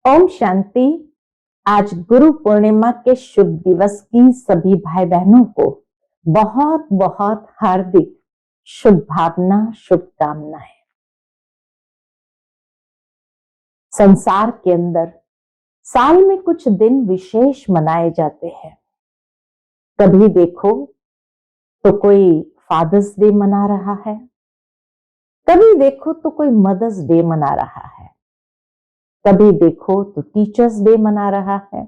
ओम शांति। आज गुरु पूर्णिमा के शुभ दिवस की सभी भाई बहनों को बहुत बहुत हार्दिक शुभ भावना, शुभकामनाएं। संसार के अंदर साल में कुछ दिन विशेष मनाए जाते हैं। कभी देखो तो कोई फादर्स डे मना रहा है, कभी देखो तो कोई मदर्स डे मना रहा है, कभी देखो तो टीचर्स डे मना रहा है,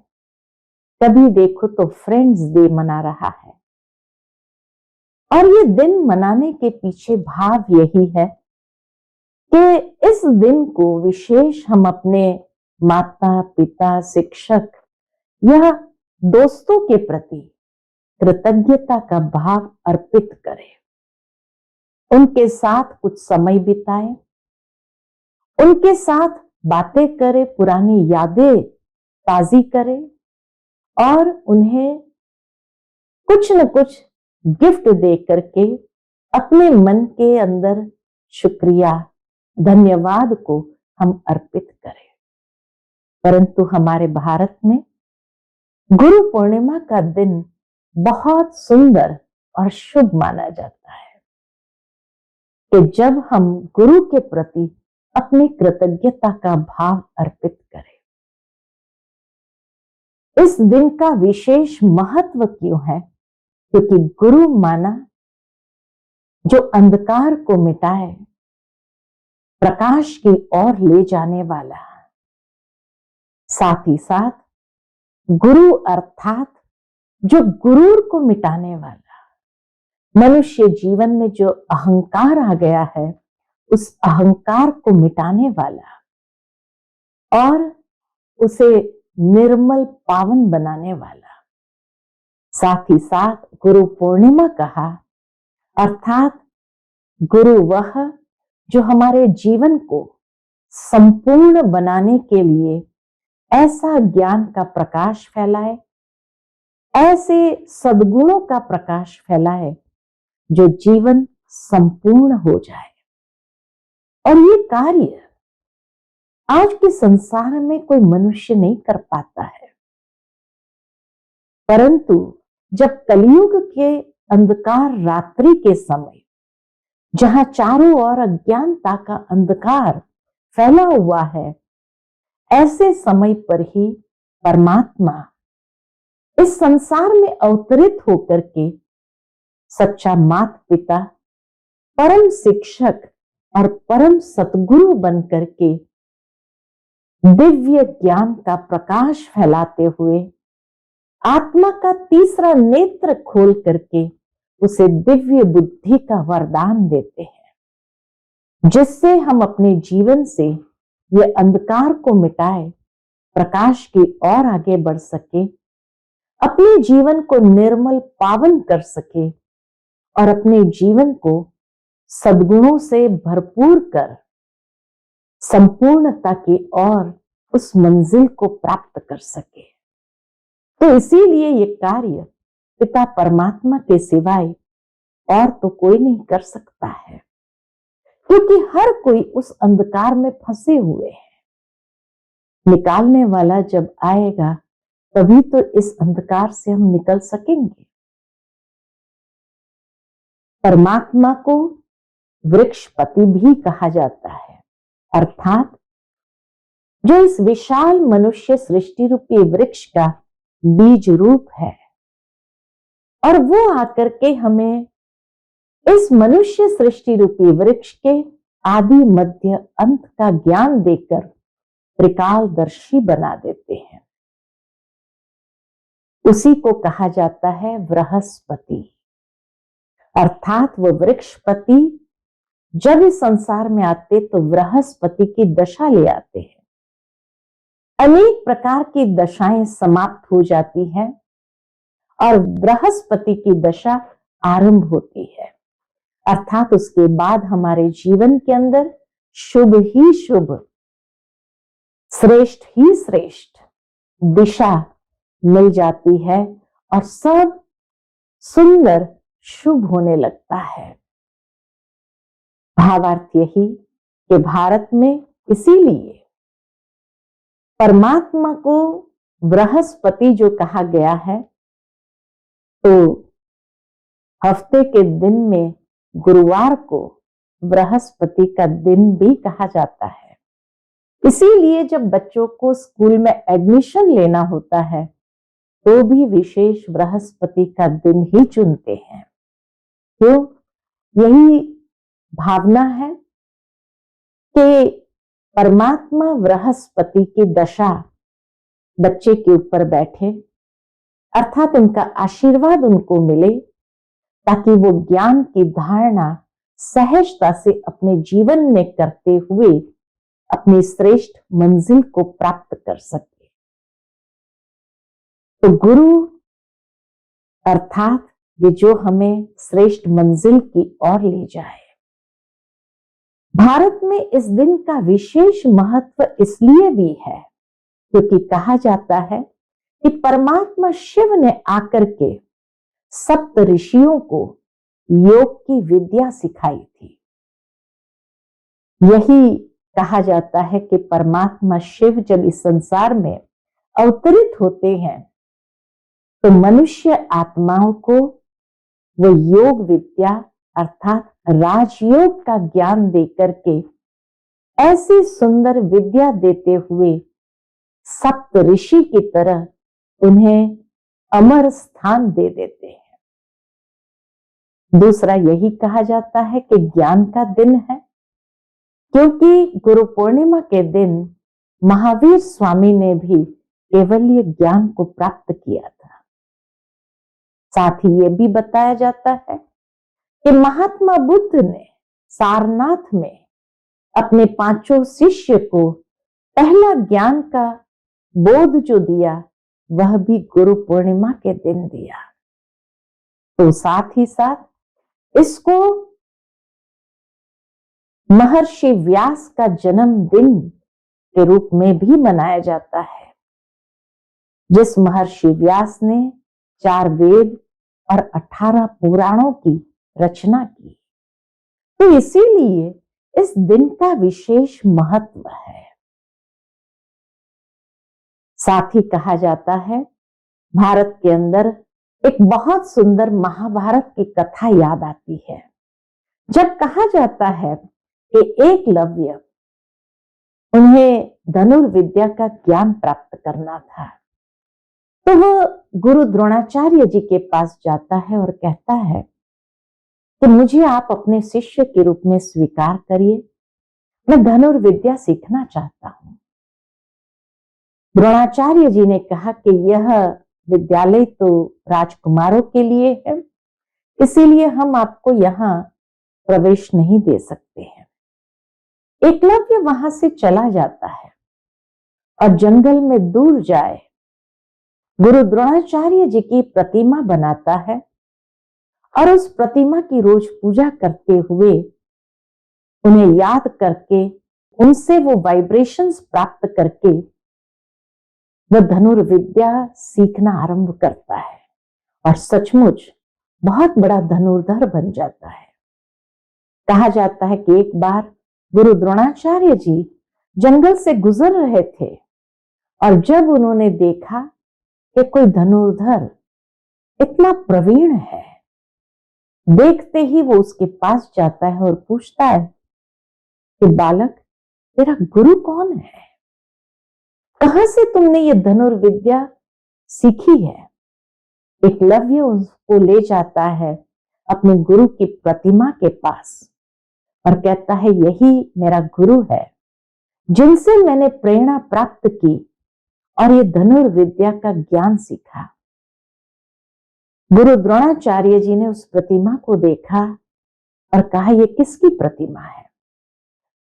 कभी देखो तो फ्रेंड्स डे मना रहा है। और ये दिन मनाने के पीछे भाव यही है कि इस दिन को विशेष हम अपने माता पिता, शिक्षक या दोस्तों के प्रति कृतज्ञता का भाव अर्पित करें, उनके साथ कुछ समय बिताएं, उनके साथ बातें करें, पुरानी यादें ताजी करें और उन्हें कुछ न कुछ गिफ्ट दे करके अपने मन के अंदर शुक्रिया, धन्यवाद को हम अर्पित करें। परंतु हमारे भारत में गुरु पूर्णिमा का दिन बहुत सुंदर और शुभ माना जाता है कि जब हम गुरु के प्रति अपनी कृतज्ञता का भाव अर्पित करें। इस दिन का विशेष महत्व क्यों है? क्योंकि गुरु माना जो अंधकार को मिटाए, प्रकाश की ओर ले जाने वाला, साथ ही साथ गुरु अर्थात जो गुरूर को मिटाने वाला, मनुष्य जीवन में जो अहंकार आ गया है उस अहंकार को मिटाने वाला और उसे निर्मल पावन बनाने वाला। साथ ही साथ गुरु पूर्णिमा कहा अर्थात गुरु वह जो हमारे जीवन को संपूर्ण बनाने के लिए ऐसा ज्ञान का प्रकाश फैलाए, ऐसे सद्गुणों का प्रकाश फैलाए जो जीवन संपूर्ण हो जाए। और ये कार्य आज के संसार में कोई मनुष्य नहीं कर पाता है, परंतु जब कलयुग के अंधकार रात्रि के समय, जहां चारों ओर अज्ञानता का अंधकार फैला हुआ है, ऐसे समय पर ही परमात्मा इस संसार में अवतरित होकर के सच्चा माता पिता, परम शिक्षक और परम सतगुरु बनकर के दिव्य ज्ञान का प्रकाश फैलाते हुए आत्मा का तीसरा नेत्र खोल करके उसे दिव्य बुद्धि का वरदान देते हैं, जिससे हम अपने जीवन से ये अंधकार को मिटाए, प्रकाश की ओर आगे बढ़ सके, अपने जीवन को निर्मल पावन कर सके और अपने जीवन को सद्गुणों से भरपूर कर संपूर्णता की ओर उस मंजिल को प्राप्त कर सके। तो इसीलिए ये कार्य पिता परमात्मा के सिवाय और तो कोई नहीं कर सकता है, क्योंकि हर कोई उस अंधकार में फंसे हुए हैं। निकालने वाला जब आएगा तभी तो इस अंधकार से हम निकल सकेंगे। परमात्मा को वृक्षपति भी कहा जाता है, अर्थात जो इस विशाल मनुष्य सृष्टि रूपी वृक्ष का बीज रूप है, और वो आकर के हमें इस मनुष्य सृष्टि रूपी वृक्ष के आदि मध्य अंत का ज्ञान देकर त्रिकालदर्शी बना देते हैं। उसी को कहा जाता है बृहस्पति, अर्थात वो वृक्षपति जब इस संसार में आते तो बृहस्पति की दशा ले आते हैं। अनेक प्रकार की दशाएं समाप्त हो जाती हैं और बृहस्पति की दशा आरंभ होती है, अर्थात उसके बाद हमारे जीवन के अंदर शुभ ही शुभ, श्रेष्ठ ही श्रेष्ठ दिशा मिल जाती है और सब सुंदर शुभ होने लगता है। भावार्थ यही कि भारत में इसीलिए परमात्मा को बृहस्पति जो कहा गया है, तो हफ्ते के दिन में गुरुवार को बृहस्पति का दिन भी कहा जाता है। इसीलिए जब बच्चों को स्कूल में एडमिशन लेना होता है तो भी विशेष बृहस्पति का दिन ही चुनते हैं। क्यों? यही भावना है कि परमात्मा बृहस्पति की दशा बच्चे के ऊपर बैठे, अर्थात उनका आशीर्वाद उनको मिले, ताकि वो ज्ञान की धारणा सहजता से अपने जीवन में करते हुए अपनी श्रेष्ठ मंजिल को प्राप्त कर सके। तो गुरु अर्थात ये जो हमें श्रेष्ठ मंजिल की ओर ले जाए। भारत में इस दिन का विशेष महत्व इसलिए भी है क्योंकि कहा जाता है कि परमात्मा शिव ने आकर के सप्त ऋषियों को योग की विद्या सिखाई थी। यही कहा जाता है कि परमात्मा शिव जब इस संसार में अवतरित होते हैं तो मनुष्य आत्माओं को वो योग विद्या अर्थात राजयोग का ज्ञान देकर के ऐसी सुंदर विद्या देते हुए सप्त ऋषि की तरह उन्हें अमर स्थान दे देते हैं। दूसरा यही कहा जाता है कि ज्ञान का दिन है, क्योंकि गुरु पूर्णिमा के दिन महावीर स्वामी ने भी केवल्य ज्ञान को प्राप्त किया था। साथ ही यह भी बताया जाता है कि महात्मा बुद्ध ने सारनाथ में अपने 5 शिष्य को पहला ज्ञान का बोध जो दिया वह भी गुरु पूर्णिमा के दिन दिया। तो साथ ही साथ इसको महर्षि व्यास का जन्मदिन के रूप में भी मनाया जाता है, जिस महर्षि व्यास ने 4 वेद और 18 पुराणों की रचना की। तो इसीलिए इस दिन का विशेष महत्व है। साथ ही कहा जाता है भारत के अंदर एक बहुत सुंदर महाभारत की कथा याद आती है, जब कहा जाता है कि एकलव्य उन्हें धनुर्विद्या का ज्ञान प्राप्त करना था, तो वह गुरु द्रोणाचार्य जी के पास जाता है और कहता है कि मुझे आप अपने शिष्य के रूप में स्वीकार करिए, मैं धनुर्विद्या सीखना चाहता हूं। द्रोणाचार्य जी ने कहा कि यह विद्यालय तो राजकुमारों के लिए है, इसीलिए हम आपको यहां प्रवेश नहीं दे सकते हैं। एकलव्य वहां से चला जाता है और जंगल में दूर जाए गुरु द्रोणाचार्य जी की प्रतिमा बनाता है और उस प्रतिमा की रोज पूजा करते हुए उन्हें याद करके उनसे वो वाइब्रेशंस प्राप्त करके वह धनुर्विद्या सीखना आरंभ करता है और सचमुच बहुत बड़ा धनुर्धर बन जाता है। कहा जाता है कि एक बार गुरु द्रोणाचार्य जी जंगल से गुजर रहे थे और जब उन्होंने देखा कि कोई धनुर्धर इतना प्रवीण है, देखते ही वो उसके पास जाता है और पूछता है कि बालक, तेरा गुरु कौन है? कहां से तुमने ये धनुर्विद्या सीखी है? एकलव्य उसको ले जाता है अपने गुरु की प्रतिमा के पास और कहता है यही मेरा गुरु है, जिनसे मैंने प्रेरणा प्राप्त की और ये धनुर्विद्या का ज्ञान सीखा। गुरु द्रोणाचार्य जी ने उस प्रतिमा को देखा और कहा ये किसकी प्रतिमा है?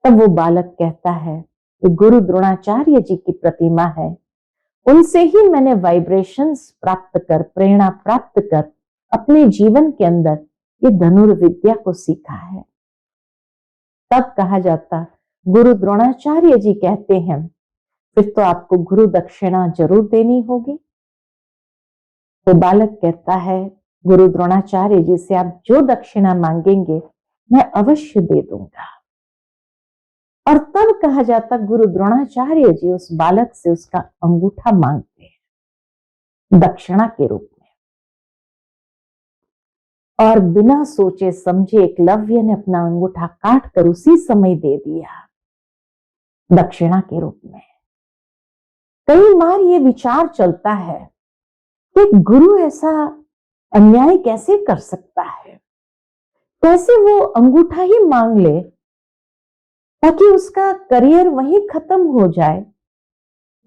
तब वो बालक कहता है कि गुरु द्रोणाचार्य जी की प्रतिमा है, उनसे ही मैंने वाइब्रेशंस प्राप्त कर, प्रेरणा प्राप्त कर अपने जीवन के अंदर ये धनुर्विद्या को सीखा है। तब कहा जाता, गुरु द्रोणाचार्य जी कहते हैं फिर तो आपको गुरु दक्षिणा जरूर देनी होगी। तो बालक कहता है गुरु द्रोणाचार्य जी से आप जो दक्षिणा मांगेंगे मैं अवश्य दे दूंगा। और तब कहा जाता गुरु द्रोणाचार्य जी उस बालक से उसका अंगूठा मांगते हैं दक्षिणा के रूप में, और बिना सोचे समझे एकलव्य ने अपना अंगूठा काट कर उसी समय दे दिया दक्षिणा के रूप में। कई बार ये विचार चलता है कि गुरु ऐसा अन्याय कैसे कर सकता है, कैसे वो अंगूठा ही मांग ले ताकि उसका करियर वहीं खत्म हो जाए,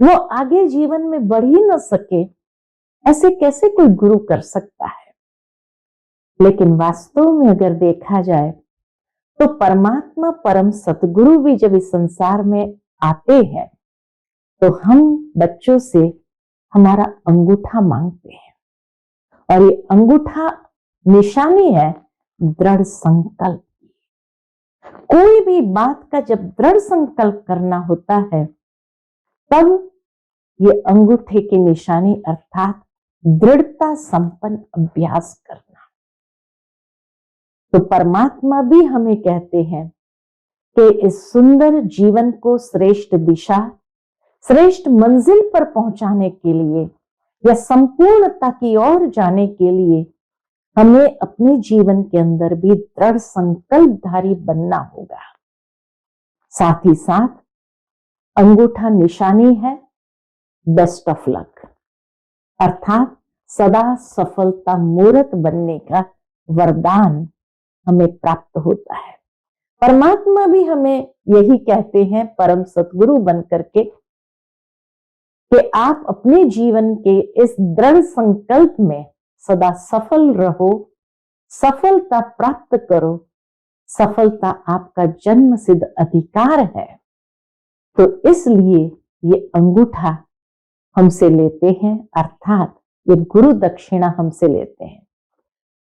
वो आगे जीवन में बढ़ ही न सके, ऐसे कैसे कोई गुरु कर सकता है। लेकिन वास्तव में अगर देखा जाए तो परमात्मा परम सतगुरु भी जब इस संसार में आते हैं तो हम बच्चों से हमारा अंगूठा मांगते हैं, और ये अंगूठा निशानी है दृढ़ संकल्प। कोई भी बात का जब दृढ़ संकल्प करना होता है तब ये अंगूठे की निशानी अर्थात दृढ़ता संपन्न अभ्यास करना। तो परमात्मा भी हमें कहते हैं कि इस सुंदर जीवन को श्रेष्ठ दिशा, श्रेष्ठ मंजिल पर पहुंचाने के लिए या संपूर्णता की ओर जाने के लिए हमें अपने जीवन के अंदर भी दृढ़ संकल्पधारी बनना होगा। साथ ही साथ अंगूठा निशानी है बेस्ट ऑफ लक, अर्थात सदा सफलता मूर्त बनने का वरदान हमें प्राप्त होता है। परमात्मा भी हमें यही कहते हैं परम सतगुरु बनकर के कि आप अपने जीवन के इस दृढ़ संकल्प में सदा सफल रहो, सफलता प्राप्त करो। सफलता आपका जन्म सिद्ध अधिकार है। तो इसलिए ये अंगूठा हमसे लेते हैं, अर्थात ये गुरु दक्षिणा हमसे लेते हैं,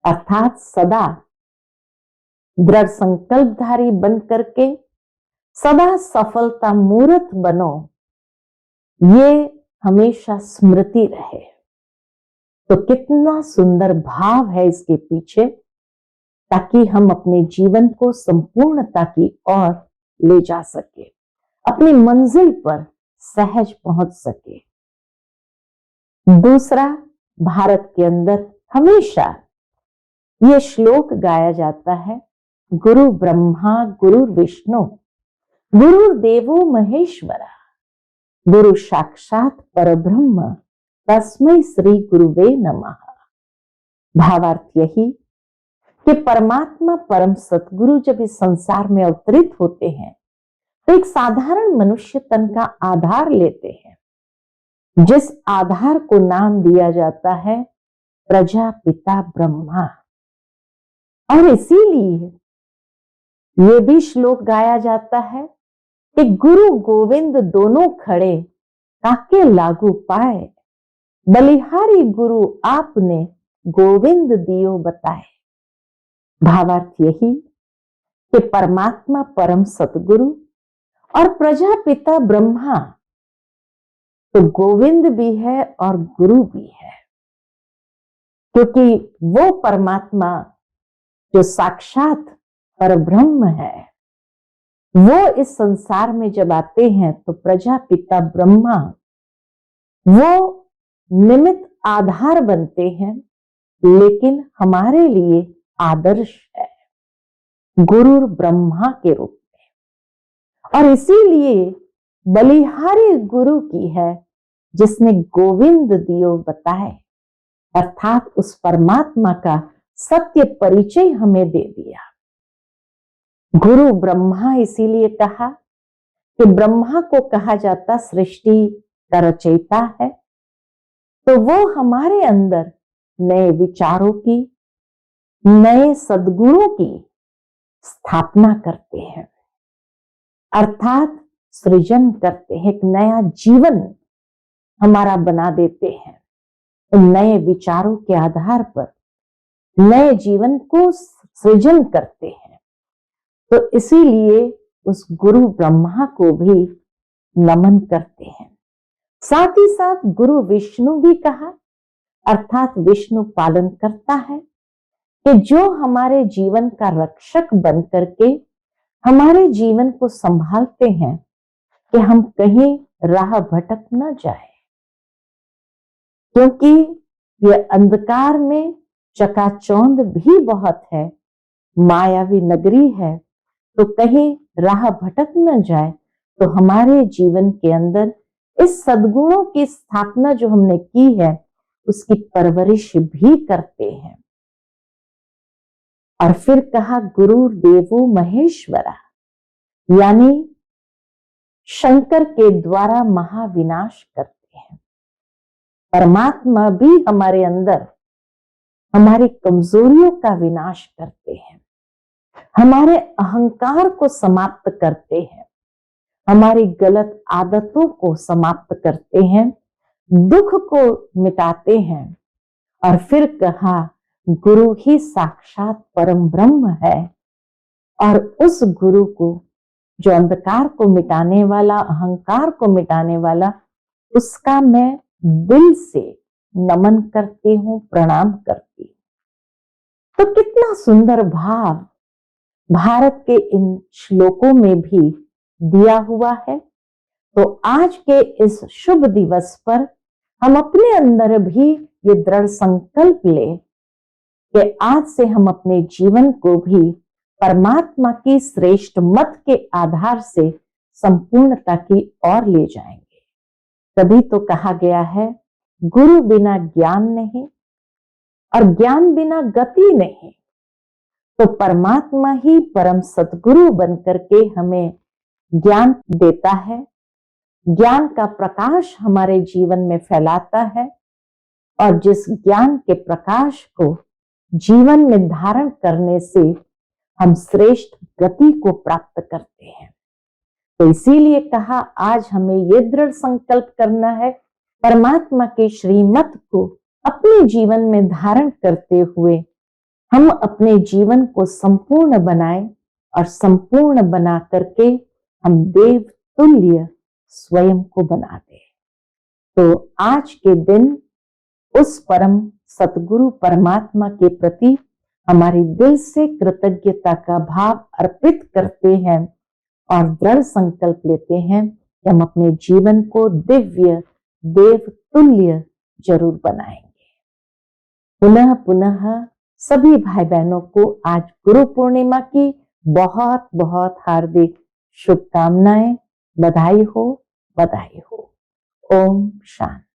अर्थात सदा दृढ़ संकल्पधारी बन करके सदा सफलता मूर्त बनो, ये हमेशा स्मृति रहे। तो कितना सुंदर भाव है इसके पीछे, ताकि हम अपने जीवन को संपूर्णता की ओर ले जा सके, अपनी मंजिल पर सहज पहुंच सके। दूसरा, भारत के अंदर हमेशा ये श्लोक गाया जाता है, गुरु ब्रह्मा गुरु विष्णु गुरुर्देवो महेश्वरा गुरु साक्षात परब्रह्म तस्मै श्री गुरुवे नमः। भावार्थ यही कि परमात्मा परम सतगुरु जब इस संसार में अवतरित होते हैं तो एक साधारण मनुष्य तन का आधार लेते हैं, जिस आधार को नाम दिया जाता है प्रजापिता ब्रह्मा। और इसीलिए ये भी श्लोक गाया जाता है कि गुरु गोविंद दोनों खड़े काके लागू पाए, बलिहारी गुरु आपने गोविंद दियो बताए। भावार्थ यही कि परमात्मा परम सतगुरु और प्रजापिता ब्रह्मा तो गोविंद भी है और गुरु भी है, क्योंकि वो परमात्मा जो साक्षात परब्रह्म है, वो इस संसार में जब आते हैं तो प्रजापिता ब्रह्मा वो निमित्त आधार बनते हैं, लेकिन हमारे लिए आदर्श है गुरु ब्रह्मा के रूप में। और इसीलिए बलिहारी गुरु की है जिसने गोविंद दियो बताए, अर्थात उस परमात्मा का सत्य परिचय हमें दे दिया। गुरु ब्रह्मा इसीलिए कहा कि ब्रह्मा को कहा जाता सृष्टि का रचयिता है, तो वो हमारे अंदर नए विचारों की, नए सद्गुणों की स्थापना करते हैं, अर्थात सृजन करते हैं, एक नया जीवन हमारा बना देते हैं। उन नए विचारों के आधार पर नए जीवन को सृजन करते हैं। तो इसीलिए उस गुरु ब्रह्मा को भी नमन करते हैं। साथ ही साथ गुरु विष्णु भी कहा, अर्थात विष्णु पालन करता है कि जो हमारे जीवन का रक्षक बन करके हमारे जीवन को संभालते हैं कि हम कहीं राह भटक न जाए, क्योंकि ये अंधकार में चकाचौंध भी बहुत है, मायावी नगरी है, तो कहीं राह भटक न जाए। तो हमारे जीवन के अंदर इस सद्गुणों की स्थापना जो हमने की है उसकी परवरिश भी करते हैं। और फिर कहा गुरु देवो महेश्वरा, यानी शंकर के द्वारा महाविनाश करते हैं। परमात्मा भी हमारे अंदर हमारी कमजोरियों का विनाश करते हैं, हमारे अहंकार को समाप्त करते हैं, हमारी गलत आदतों को समाप्त करते हैं, दुख को मिटाते हैं। और फिर कहा गुरु ही साक्षात परम ब्रह्म है, और उस गुरु को जो अंधकार को मिटाने वाला, अहंकार को मिटाने वाला, उसका मैं दिल से नमन करती हूँ, प्रणाम करती हूँ। तो कितना सुंदर भाव भारत के इन श्लोकों में भी दिया हुआ है। तो आज के इस शुभ दिवस पर हम अपने अंदर भी ये दृढ़ संकल्प लें कि आज से हम अपने जीवन को भी परमात्मा की श्रेष्ठ मत के आधार से संपूर्णता की ओर ले जाएंगे। तभी तो कहा गया है गुरु बिना ज्ञान नहीं और ज्ञान बिना गति नहीं। तो परमात्मा ही परम सद्गुरु बनकर के हमें ज्ञान देता है, ज्ञान का प्रकाश हमारे जीवन में फैलाता है, और जिस ज्ञान के प्रकाश को जीवन में धारण करने से हम श्रेष्ठ गति को प्राप्त करते हैं। तो इसीलिए कहा आज हमें ये दृढ़ संकल्प करना है, परमात्मा के श्रीमत को अपने जीवन में धारण करते हुए हम अपने जीवन को संपूर्ण बनाएं, और संपूर्ण बना करके हम देव तुल्य स्वयं को बना दें। तो आज के दिन उस परम सतगुरु परमात्मा के प्रति हमारी दिल से कृतज्ञता का भाव अर्पित करते हैं और दृढ़ संकल्प लेते हैं कि हम अपने जीवन को दिव्य देव तुल्य जरूर बनाएंगे। पुनः पुनः सभी भाई बहनों को आज गुरु पूर्णिमा की बहुत बहुत हार्दिक शुभकामनाएं। बधाई हो, बधाई हो। ओम शांति।